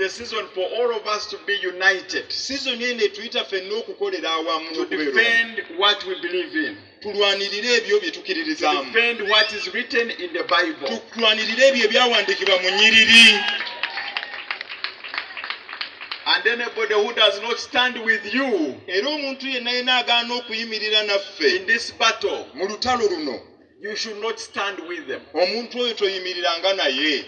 the season for all of us to be united. Season ene tuita fenna okukolera awamu To defend what we believe in. tulwanirire ebyo bye To tukkiririzaamu. defend what is written in the Bible. tulwanirire ebyo ebyawandiikibwa mu nnyiriri. And anybody who does not stand with you Era omuntu yenna yenna agaana okuyimirira naffe in this battle, mu lutalo luno, you should not stand with them. omuntu oyo toyimiriranga naye.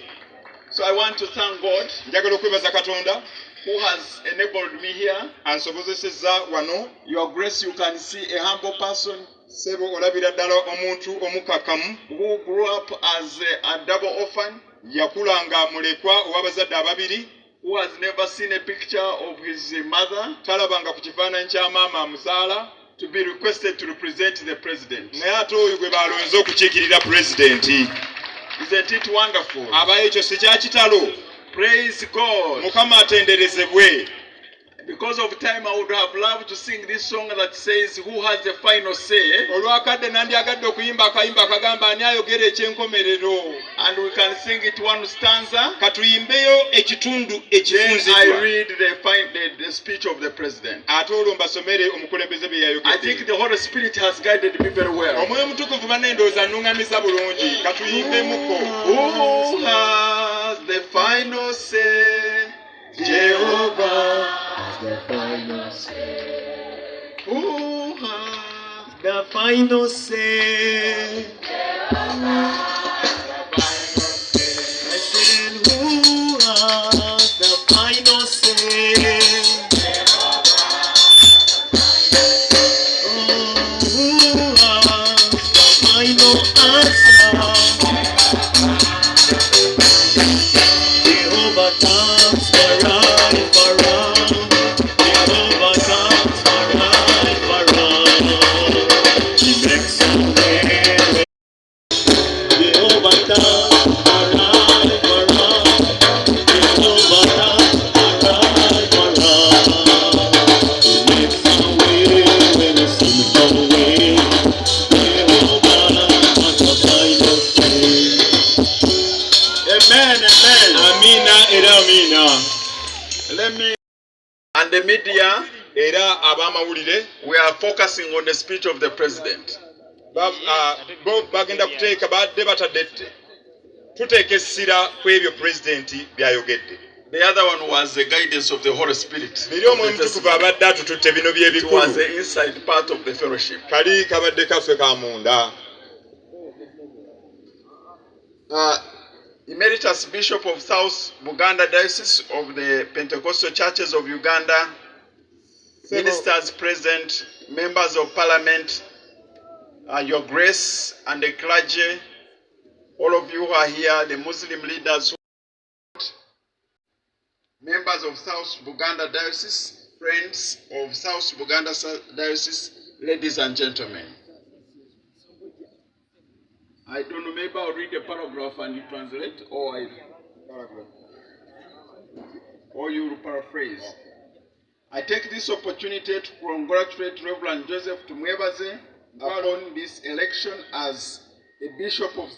So I want to thank God Njagala okwebaza Katonda who has enabled me here. ansobozesezza wano. Your grace, you can see a humble person Ssebo olabira ddala omuntu omukakkamu who grew up as a double orphan, yakulanga mulekwa ow'abazadde ababiri, who has never seen a picture of his mother, talabanga ku kifaananyi kya maama amuzaala, to be requested to represent the president. naye ate oyo gwe balonze okukiikirira pulezidenti. Isn't it wonderful? Abayo ekyo si kya kitalo. Praise God. Mukama atenderezebwe. Because of time, I would have loved to sing this song that says, "Who has the final say?" Olwakadde nandyagadde okuyimba akayimba akagamba ani ayogera ekyenkomerero. And we can sing it one stanza. Katuyimbeyo ekitundu Then I ekifunziddwa. read the speech of the president. Ate olwo mbasomere omukulembeze bye I think yayogedde. the Holy Spirit has guided me very well. Omwoyo mutukuvu banendooza nnuŋŋamiza bulungi. Katuyimbemuko. Who has the final say? Jehovah. The final say. Who has The final say. I said, who has the final say? Oh, who has the final answer? Jehovah comes for right. Jehovah comes for right. He makes a way. Jehovah comes for right. Jehovah comes for right. He makes a way when there seems no way. Jehovah has the final say. Amen, amen. Amina era amina. Let me and the media, Era ab'amawulire we are focusing on the speech of the president. bo bagenda kuteeka badde batadde tuteeka essira ku ebyo pulezidenti by'ayogedde. The other one was the guidance of the Holy Spirit. Biri omwoyo mutukuvu abadde atututte bino It was by'ebikulu. the inside part of the fellowship. Kali kabadde kaffe ka munda. Emeritus Bishop of South Buganda Diocese of the Pentecostal Churches of Uganda, ministers present, members of parliament, your grace and the clergy, all of you who are here, the Muslim leaders, members of South Buganda Diocese, friends of South Buganda Diocese, ladies and gentlemen. I don't know, maybe I'll read a paragraph and you translate, or you will paraphrase. I take this opportunity to congratulate Reverend Joseph Tumwebaze upon this election as a bishop of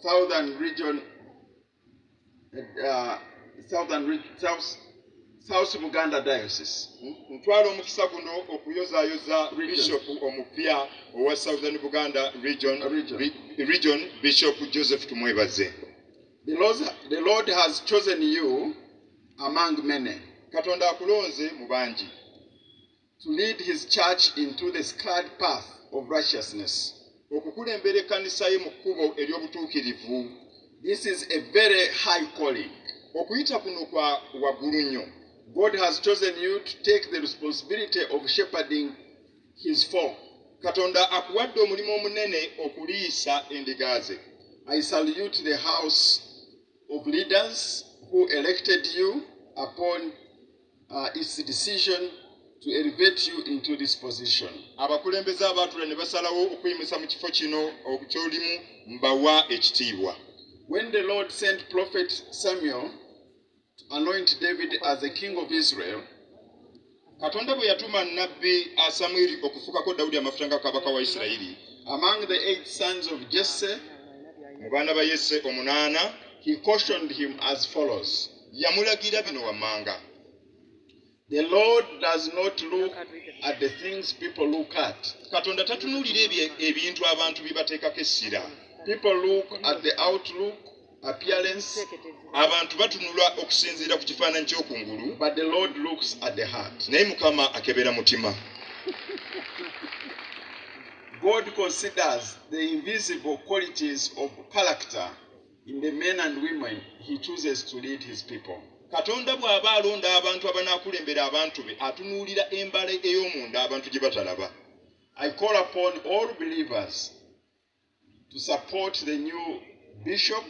Southern Region, South Buganda Diocese. Ntwala omukisa guno okuyozaayoza bishop omupya owa Southern Buganda region Bishop Joseph Tumwebaze. The Lord has chosen you among many Katonda akulonze mu bangi to lead his church into the scarred path of righteousness. okukulembera ekkanisa ye mu kkubo ery'obutuukirivu. This is a very high calling. Okuyita kuno kwa waggulu nnyo. God has chosen you to take the responsibility of shepherding his flock. Katonda akuwadde omulimu omunene okuliisa endiga ze. I salute the house of leaders who elected you upon its decision to elevate you into this position. Abakulembeze abaatula ne basalawo okuyimisa mu kifo kino ky'olimu mbawa ekitiibwa. When the Lord sent Prophet Samuel to anoint David as the king of Israel, Katonda bwe yatuma nnabbi Samwiri okufukako Dawudi amafuta nga kabaka wa Isirayiri. among the 8 sons of Jesse, Mu baana ba Yese 8, he cautioned him as follows. yamulagira bino wammanga. The Lord does not look at the things people look at. Katonda tatunuulira ebintu abantu bibateekako essira. People look at the outlook, appearance, abantu batunula okusinziira ku kifaananyi ky'okungulu, but the Lord looks at the heart. naye Mukama akebera mutima. God considers the invisible qualities of character in the men and women He chooses to lead His people. Katonda bw'aba alonda abantu abanaakulembera abantu be atunuulira embala ey'omunda abantu gye batalaba. I call upon all believers to support the new bishop